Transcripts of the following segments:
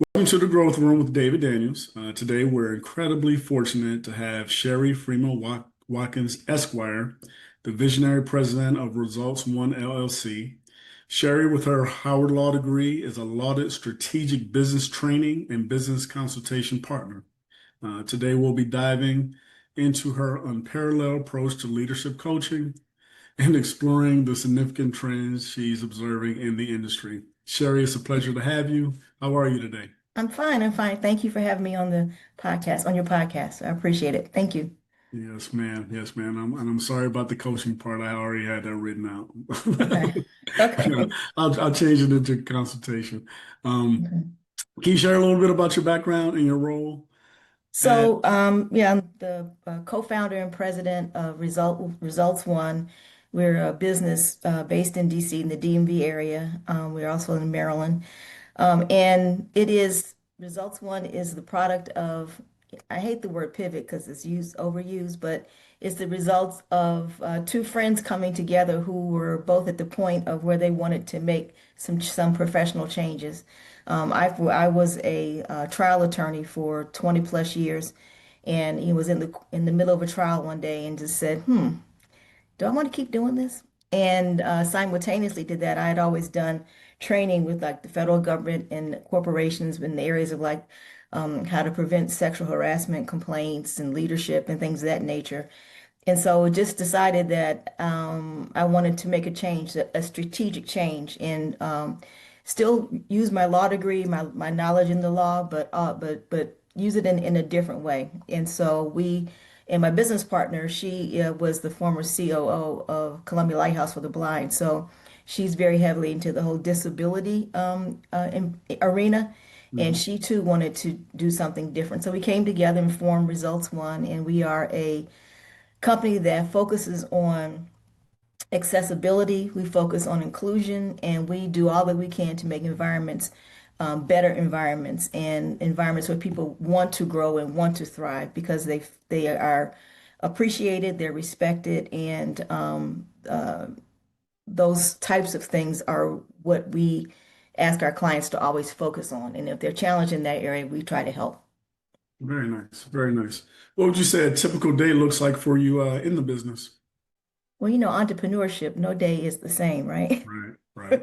Welcome to the Growth Room with David Daniels. Today, we're incredibly fortunate to have Sherry Freeman-Watkins, Esquire, the visionary president of Results One LLC. Sherry, with her Howard Law degree, is a lauded strategic business training and business consultation partner. Today, we'll be diving into her unparalleled approach to leadership coaching and exploring the significant trends she's observing in the industry. Sherry, it's a pleasure to have you. How are you today? I'm fine. I'm fine. Thank you for having me on the podcast, on your podcast. I appreciate it. Thank you. Yes, ma'am. Yes, ma'am. I'm sorry about the coaching part. I already had that written out. Okay. Yeah, Okay. I'll change it into consultation. Um, Okay. can you share a little bit about your background and your role at? Yeah, I'm the co-founder and president of Results One. We're a business based in DC in the DMV area. We're also in Maryland. And it is Results One is the product of, I hate the word pivot because it's used overused, but it's the results of two friends coming together who were both at the point of where they wanted to make some professional changes. I was a trial attorney for 20 plus years, and he was in the middle of a trial one day and just said, do I want to keep doing this? And simultaneously to that, I had always done training with like the federal government and corporations in the areas of like how to prevent sexual harassment complaints and leadership and things of that nature. And so just decided that I wanted to make a change, a strategic change, and still use my law degree, my knowledge in the law, but use it in a different way. And so and my business partner, she was the former COO of Columbia Lighthouse for the Blind. So she's very heavily into the whole disability arena. And Mhm. she too wanted to do something different. So we came together and formed Results One, and we are a company that focuses on accessibility, we focus on inclusion, and we do all that we can to make environments better environments and environments where people want to grow and want to thrive because they are appreciated, they're respected, and those types of things are what we ask our clients to always focus on. And if they're challenged in that area, we try to help. Very nice. Very nice. What would you say a typical day looks like for you in the business? Well, entrepreneurship, no day is the same, right? Right, right.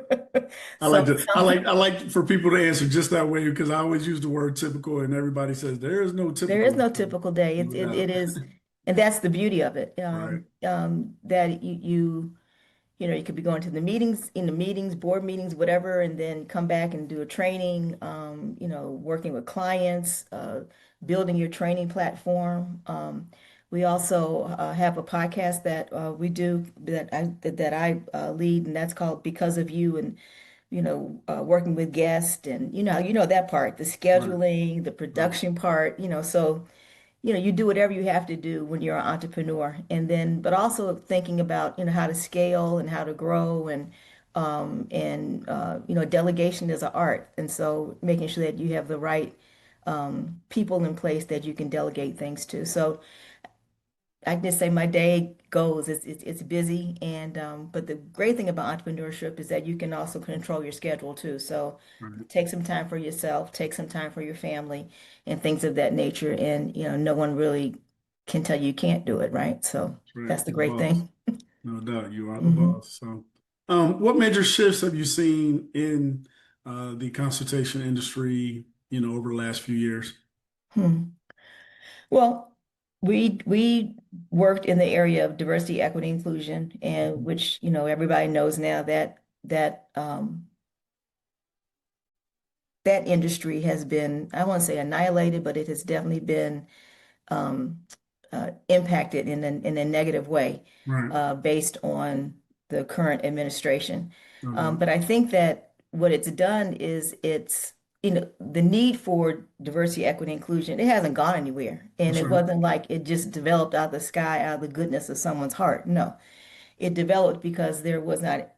I like So to, I like for people to answer just that way because I always use the word typical and everybody says there is no there is typical. no typical day. No It doubt. is, and that's the beauty of it. Right, That you could be going to the meetings, in the meetings, board meetings, whatever, and then come back and do a training. Working with clients, building your training platform. We also have a podcast that we do that I lead, and that's called Because of You, and working with guests, and that part, the right, scheduling, the right, production part. So you do whatever you have to do when you're an entrepreneur. And then, but also thinking about, how to scale and how to grow and delegation is an art. And so making sure that you have the right people in place that you can delegate things to. So I can just say my day goes, it's busy. And, but the great thing about entrepreneurship is that you can also control your schedule too. So right. take some time for yourself, take some time for your family and things of that nature. And, no one really can tell you can't do it, right? So That's right. that's the You're the great boss. thing. No doubt, you are the hmm boss. So, what major shifts have you seen in the consultation industry, over the last few years? Hmm. Well, we worked in the area of diversity, equity, inclusion, and which, everybody knows now that industry has been, I won't say annihilated, but it has definitely been um, impacted in a negative way Right. based on the current administration. No doubt. But I think that what it's done is the need for diversity, equity, inclusion, it hasn't gone anywhere. And That's it right. wasn't like it just developed out of the sky, out of the goodness of someone's heart. No, it developed because there was not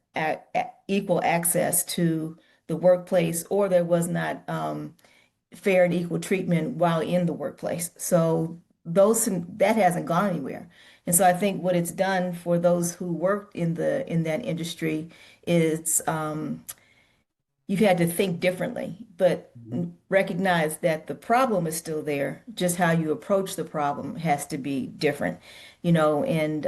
equal access to the workplace, or there was not fair and equal treatment while in the workplace. So that hasn't gone anywhere. And so I think what it's done for those who worked in that industry is you've had to think differently, but Mhm. recognize that the problem is still there. Just how you approach the problem has to be different, and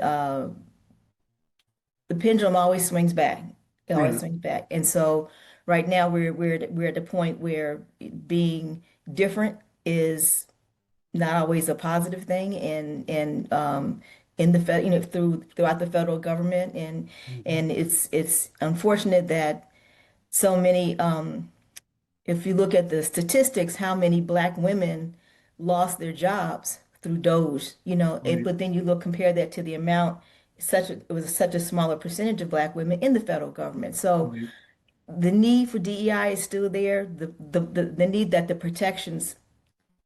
the pendulum always swings back. It always Right. swings back. And so right now we're at the point where being different is not always a positive thing, and in the Fed, throughout the federal government, and Mhm. and it's unfortunate that so many, if you look at the statistics, how many black women lost their jobs through Doge, Right. but then you compare that to the amount, it was such a smaller percentage of black women in the federal government. So Right. the need for DEI is still there. The need that the protections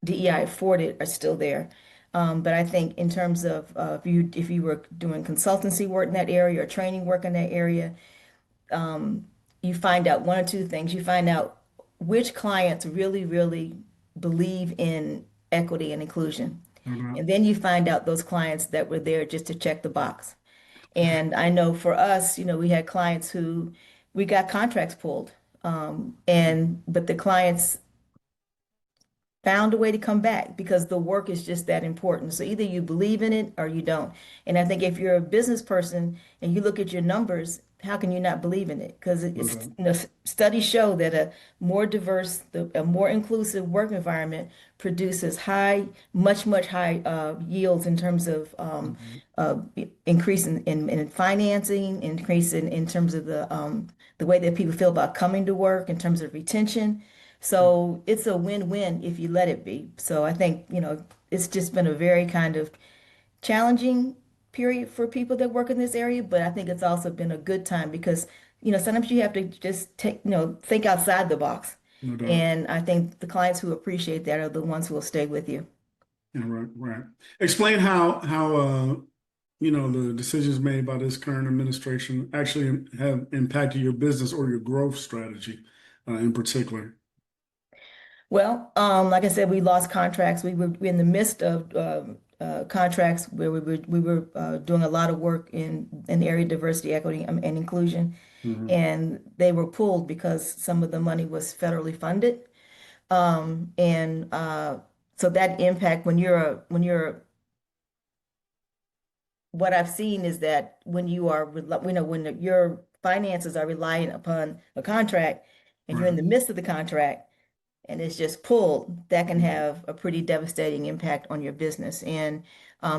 DEI afforded are still there. But I think in terms of if you were doing consultancy work in that area or training work in that area, you find out one or two things. You find out which clients really, really believe in equity and inclusion. No doubt. And then you find out those clients that were there just to check the box. And I know for us, we had clients who we got contracts pulled. But the clients found a way to come back because the work is just that important. So either you believe in it or you don't. And I think if you're a business person and you look at your numbers, how can you not believe in it? Because No it's, doubt. studies show that a more diverse, a more inclusive work environment produces much, much high yields in terms of Mhm. uh, increase in financing, increase in terms of the way that people feel about coming to work, in terms of retention. So it's a win-win if you let it be. So I think, it's just been a very kind of challenging period for people that work in this area, but I think it's also been a good time because, sometimes you have to just think outside the box. No doubt. And I think the clients who appreciate that are the ones who will stay with you. Yeah, right, right. Explain how the decisions made by this current administration actually have impacted your business or your growth strategy, in particular. Well, like I said, we lost contracts. We were in the midst of contracts where we were doing a lot of work in the area of diversity, equity, and inclusion, Hmm. and they were pulled because some of the money was federally funded. And so that impact what I've seen is that when your finances are reliant upon a contract, and you're in Right. the midst of the contract and it's just pulled, that can Mhm. have a pretty devastating impact on your business. And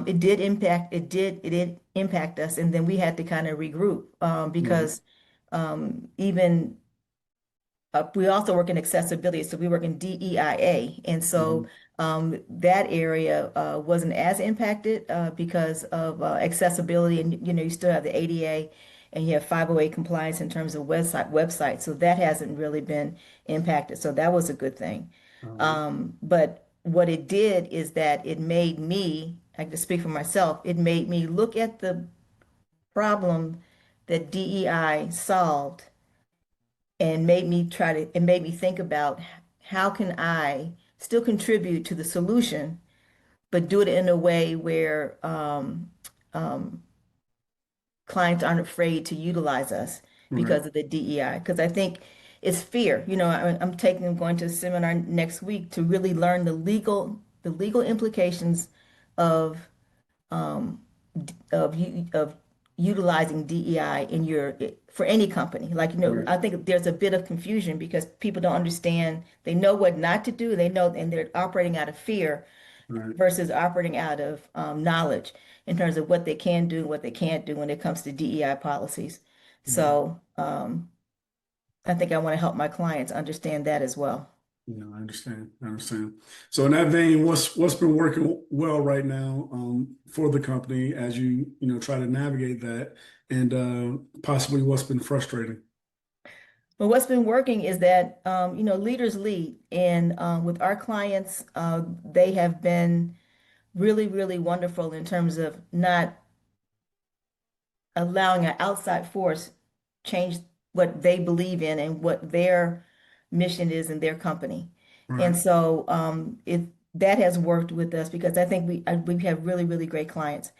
it did impact us. And then we had to kind of regroup Right. because even we also work in accessibility, so we work in DEIA, and so Mhm. that area wasn't as impacted because of accessibility, and you still have the ADA, and you have 508 compliance in terms of websites, so that hasn't really been impacted. So that was a good thing. Right. But what it did is that it made me, I can speak for myself, it made me look at the problem that DEI solved and it made me think about how can I still contribute to the solution, but do it in a way where clients aren't afraid to utilize us Right. because of the DEI. Because I think it's fear. I'm going to a seminar next week to really learn the legal implications of of utilizing DEI for any company. Like, Right. I think there's a bit of confusion because people don't understand. They know what not to do. They know, and they're operating out of fear Right. versus operating out of knowledge in terms of what they can do and what they can't do when it comes to DEI policies. Mhm. So, I think I want to help my clients understand that as well. Yeah, I understand. I understand. So in that vein, what's been working well right now, for the company as you try to navigate that, and possibly what's been frustrating. But what's been working is that, leaders lead. And with our clients, they have been really, really wonderful in terms of not allowing an outside force change what they believe in and what their mission is in their company. Right. And so it that has worked with us because I think we have really, really great clients.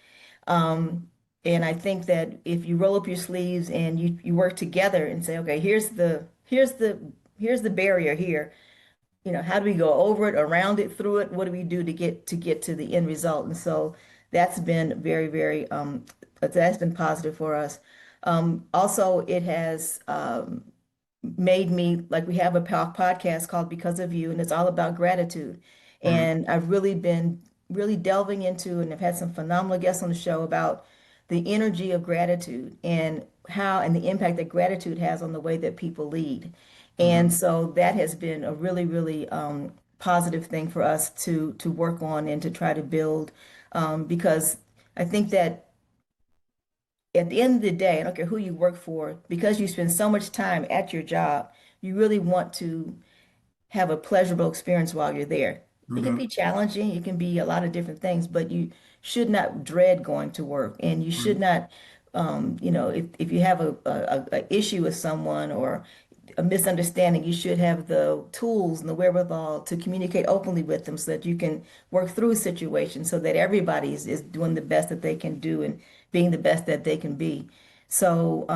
Um, and I think that if you roll up your sleeves and you work together and say, okay, here's the here's the barrier here. How do we go over it, around it, through it? What do we do to get to the end result? And so that's been very, very that's been positive for us. Also, it has made me like we have a podcast called Because of You, and it's all about gratitude. Right. And I've really been really delving into, and I've had some phenomenal guests on the show about the energy of gratitude and how and the impact that gratitude has on the way that people lead. And Mhm. so that has been a really, really positive thing for us to work on and to try to build, because I think that at the end of the day, I don't care who you work for, because you spend so much time at your job, you really want to have a pleasurable experience while you're there. No It can be doubt. challenging, it can be a lot of different things, but you should not dread going to work, and you Right. should not, if you have a issue with someone or a misunderstanding, you should have the tools and the wherewithal to communicate openly with them so that you can work through situations so that everybody is doing the best that they can do and being the best that they can be. So,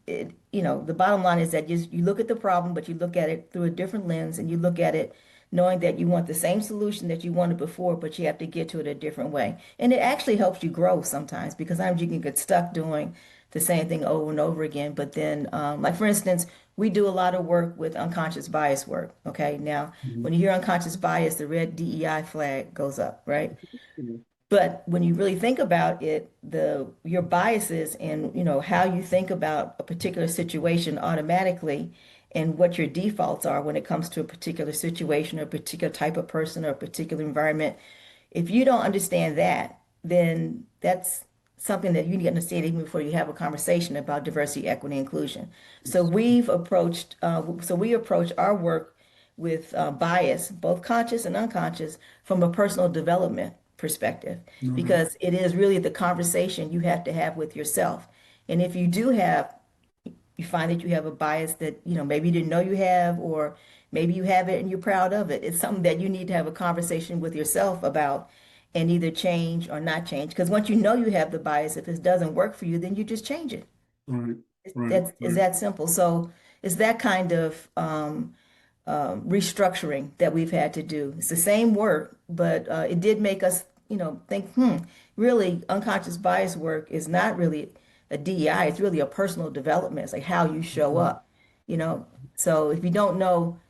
the bottom line is that you look at the problem, but you look at it through a different lens and you look at it knowing that you want the same solution that you wanted before, but you have to get to it a different way. And it actually helps you grow sometimes because sometimes you can get stuck doing the same thing over and over again. But then, like for instance, we do a lot of work with unconscious bias work. Okay. Now, when Mhm. you hear unconscious bias, the red DEI flag goes up, right? Mhm. But when you really think about it, the your biases and how you think about a particular situation automatically and what your defaults are when it comes to a particular situation or a particular type of person or a particular environment, if you don't understand that, then that's something that you need to understand even before you have a conversation about diversity, equity, inclusion. So we approach our work with bias, both conscious and unconscious, from a personal development perspective, No doubt. because it is really the conversation you have to have with yourself. And if you find that you have a bias that, maybe you didn't know you have, or maybe you have it and you're proud of it. It's something that you need to have a conversation with yourself about and either change or not change. Because once you know you have the bias, if it doesn't work for you, then you just change it. Right. Right. It's Right. that simple. So it's that kind of restructuring that we've had to do. It's the same work, but it did make us, think, really unconscious bias work is not really a DEI, it's really a personal development. It's like how you show Mhm. up, you know. So if you don't know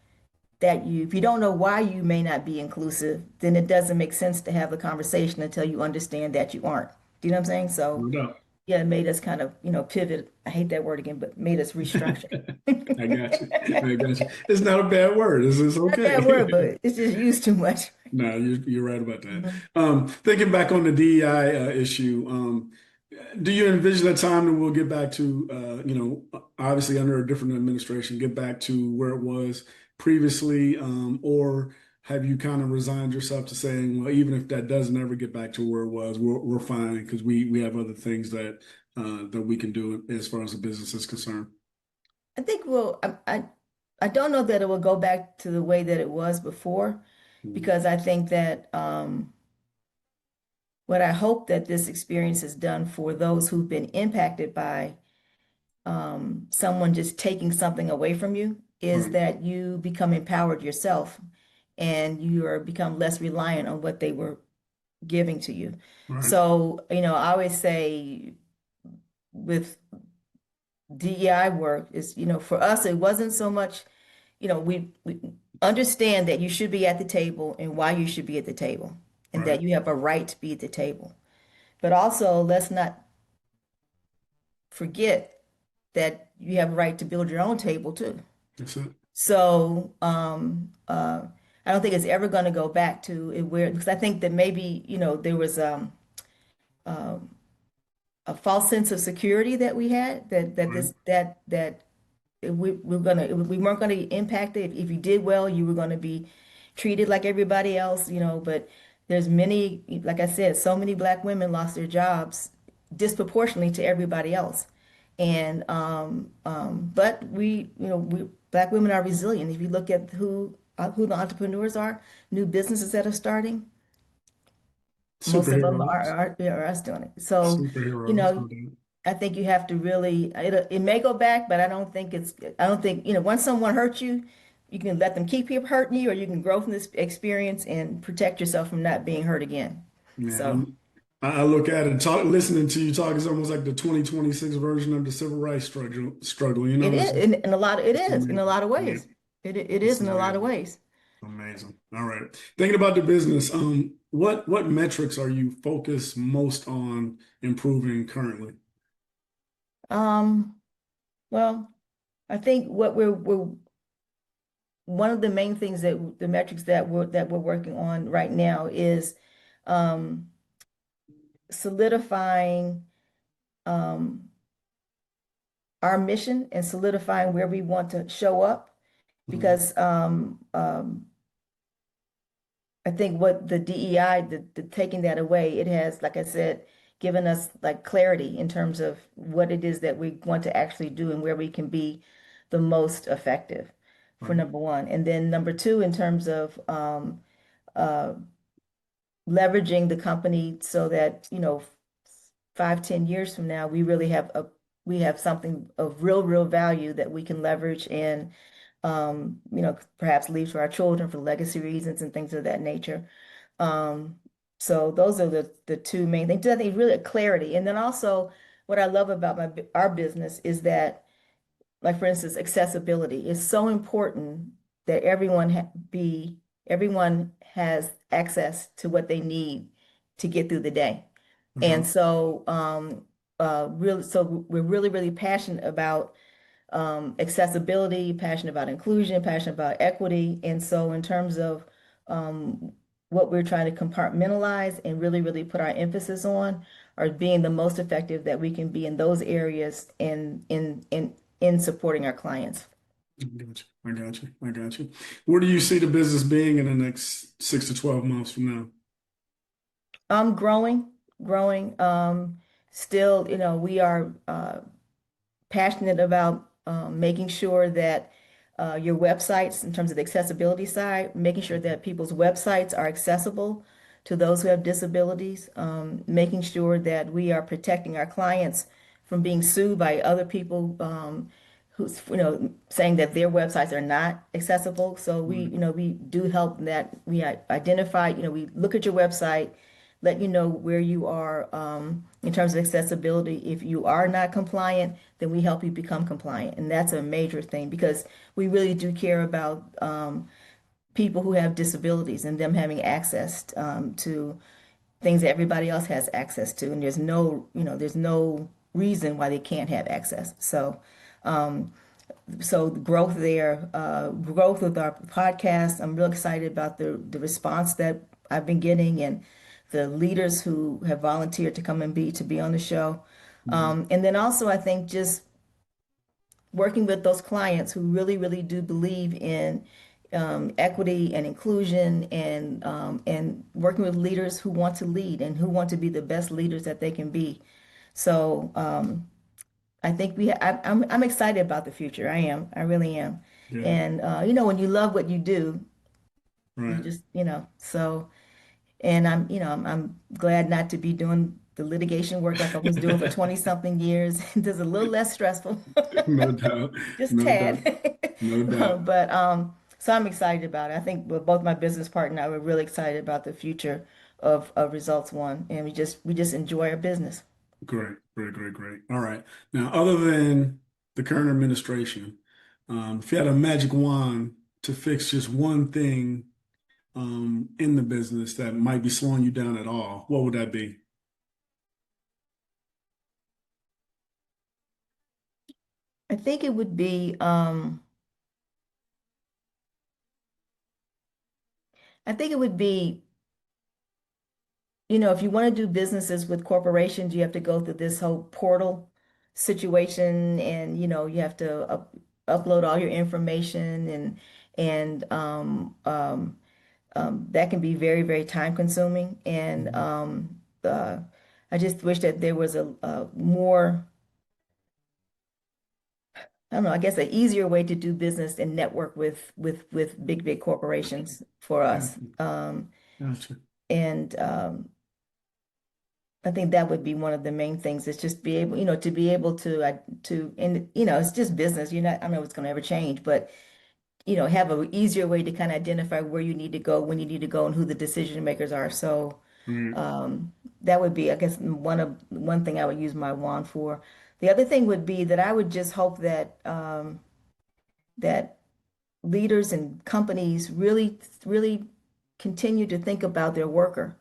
why you may not be inclusive, then it doesn't make sense to have the conversation until you understand that you aren't. Do you know what I'm saying? So No doubt. yeah, it made us kind of, pivot. I hate that word again, but made us restructure. I got you. I got you. It's not a bad word. It's Not that word, okay. but it's just used too much. No, you're right about that. Mhm. Thinking back on the DEI issue, do you envision a time that we'll get back to, obviously under a different administration, get back to where it was previously, or have you kind of resigned yourself to saying, well, even if that doesn't ever get back to where it was, we're fine because we have other things that we can do as far as the business is concerned. I think I don't know that it will go back to the way that it was before, Mhm. because I think that what I hope that this experience has done for those who've been impacted by someone just taking something away from you is Right, that you become empowered yourself and you are become less reliant on what they were giving to you. right, So, I always say with DEI work is, for us, it wasn't so much, we understand that you should be at the table and why you should be at the table and right. that you have a right to be at the table. But also, let's not forget that you have a right to build your own table too. That's it. So, I don't think it's ever going to go back to it where, because I think that maybe, there was a false sense of security that we had that Right. this that we weren't gonna impact it. If you did well, you were gonna be treated like everybody else, but there's many, like I said, so many black women lost their jobs disproportionately to everybody else. And but we black women are resilient. If you look at who the entrepreneurs are, new businesses that are starting, most of them Superheroes. are us doing it. So, you Superheroes, no know, doubt. I think you have to really, it may go back, but I don't think, once someone hurts you, you can let them keep you hurting you, or you can grow from this experience and protect yourself from not being hurt again. Man, So I look at it, listening to you talk is almost like the 2026 version of the civil rights struggle. You it know, is in a lot of, it it's is in a amazing. lot of Yeah, ways. It it's is in a lot of amazing. ways. Amazing. All right. Thinking about the business, what metrics are you focused most on improving currently? Um, well, I think what we're one of the main things that the metrics that we're working on right now is um, solidifying um, our mission and solidifying where we want to show up Mhm. because I think what the DEI, the taking that away, it has, like I said, given us like clarity in terms of what it is that we want to actually do and where we can be the most effective for Right. number one. And then number two, in terms of uh, leveraging the company so that, 5, 10 years from now, we have something of real value that we can leverage and perhaps leave to our children for legacy reasons and things of that nature. Um, so those are the two main things. I think really a clarity. And then also what I love about our business is that, like for instance, accessibility is so important that everyone has access to what they need to get through the day. And Uh-huh. so we're really passionate about accessibility, passionate about inclusion, passionate about equity. And so in terms of um, what we're trying to compartmentalize and really put our emphasis on are being the most effective that we can be in those areas in supporting our clients. I got you. I got you. I got you. Where do you see the business being in the next 6 to 12 months from now? Growing, growing. Still, we are passionate about making sure that your websites, in terms of the accessibility side, making sure that people's websites are accessible to those who have disabilities, making sure that we are protecting our clients from being sued by other people who's, saying that their websites are not accessible. So Right. we do help that we identify, we look at your website, let you know where you are in terms of accessibility. If you are not compliant, then we help you become compliant. And that's a major thing because we really do care about people who have disabilities and them having access to things that everybody else has access to. And there's no reason why they can't have access. So growth there, growth with our podcast. I'm real excited about the response that I've been getting and the leaders who have volunteered to come and be on the show. Mhm. And then also I think just working with those clients who really do believe in equity and inclusion and working with leaders who want to lead and who want to be the best leaders that they can be. So I think I'm excited about the future. I am. I really am. Yeah. And when you love what you do, you Right. just, so and I'm glad not to be doing the litigation work like I was doing for 20 something years. It's a little less stressful, No doubt. just No tad. doubt. No doubt. But so I'm excited about it. I think both my business partner and I were really excited about the future of Results One, and we just enjoy our business. Great. Great. Great. Great. All right. Now, other than the current administration, if you had a magic wand to fix just one thing in the business that might be slowing you down at all, what would that be? I think it would be I think it would be, if you want to do businesses with corporations, you have to go through this whole portal situation and you have to upload all your information and that can be very time consuming and Mhm. I just wish that there was a more, I don't know, I guess an easier way to do business and network with big corporations for us. Gotcha. Gotcha. And I think that would be one of the main things is just be able, to be able to, and it's just business. You're not, I don't know if it's going to ever change, but have an easier way to kind of identify where you need to go, when you need to go, and who the decision makers are. So Right. that would be, I guess, one thing I would use my wand for. The other thing would be that I would just hope that that leaders and companies really continue to think about their worker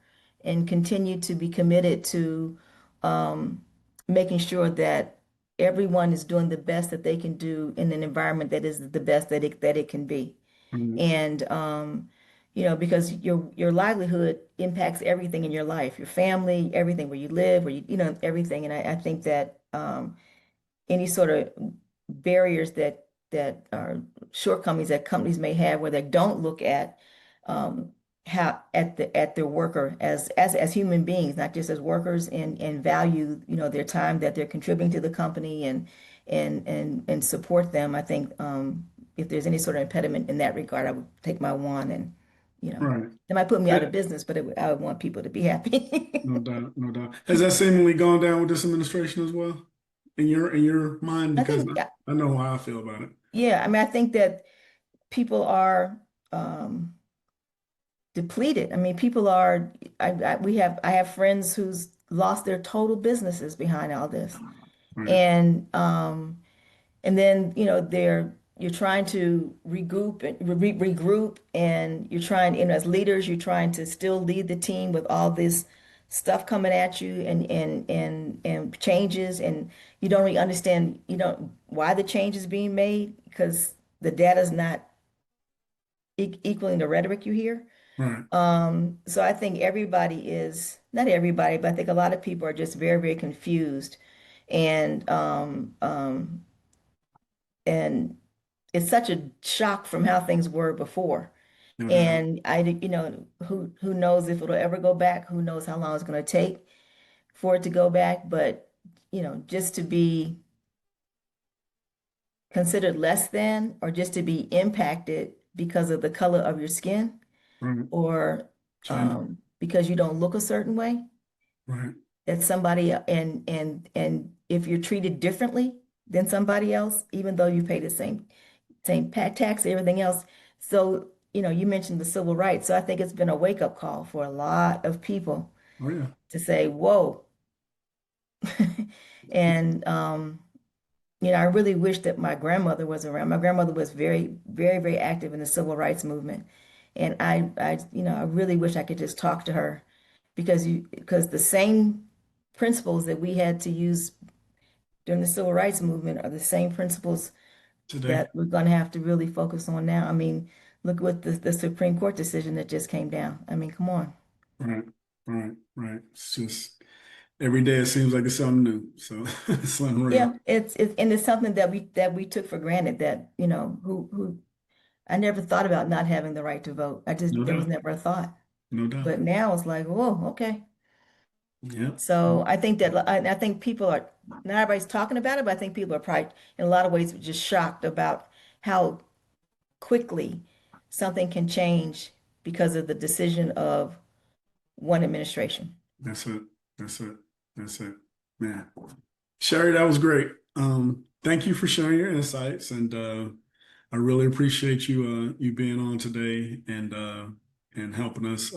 and continue to be committed to um, making sure that everyone is doing the best that they can do in an environment that is the best that it can be. Right. And because your livelihood impacts everything in your life, your family, everything where you live, where everything. And I think that any sort of barriers that are shortcomings that companies may have where they don't look at um, how at their worker as human beings, not just as workers, and value their time that they're contributing to the company and support them. I think if there's any sort of impediment in that regard, I would take my wand and Right. it might put me out Eh, of business, but I would want people to be happy. No doubt, no doubt. Has that seemingly gone down with this administration as well? In your mind? I Because think, I know how I feel about it. yeah, I mean, I think that people are um, depleted. I mean, people are. I have friends who's lost their total businesses behind all this, Right. and then you're trying to regroup, and you're trying, as leaders, you're trying to still lead the team with all this stuff coming at you and changes, and you don't really understand, why the change is being made because the data's not equaling the rhetoric you hear. Right. So I think everybody is, not everybody, but I think a lot of people are just very, very confused. And and it's such a shock from how things were before. No doubt. And who knows if it'll ever go back? Who knows how long it's going to take for it to go back? But just to be considered less than, or just to be impacted because of the color of your skin, Right. or Gender. because you don't look a certain way, Right. that somebody, and if you're treated differently than somebody else, even though you pay the same tax, everything else. So, you mentioned the civil rights. So I think it's been a wake-up call for a lot of people Oh yeah. to say, whoa. And I really wish that my grandmother was around. My grandmother was very, very, very active in the civil rights movement. And I really wish I could just talk to her because the same principles that we had to use during the civil rights movement are the same principles Today. that we're going to have to really focus on now. I mean, look what the Supreme Court decision that just came down. I mean, come on. Right. Right. Right. It's just every day it seems like it's something new. So it's unreal. Yeah, it's something that we took for granted, that who I never thought about not having the right to vote. No There was doubt. never a thought. No doubt. But now it's like, whoa, okay. Yeah. So I think people are, not everybody's talking about it, but I think people are probably in a lot of ways just shocked about how quickly something can change because of the decision of one administration. That's it. That's it. That's it. Man. Sherry, that was great. Thank you for sharing your insights, and I really appreciate you being on today and helping us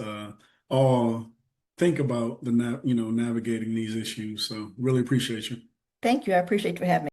all think about navigating these issues. So really appreciate you. Thank you. I appreciate you for having me.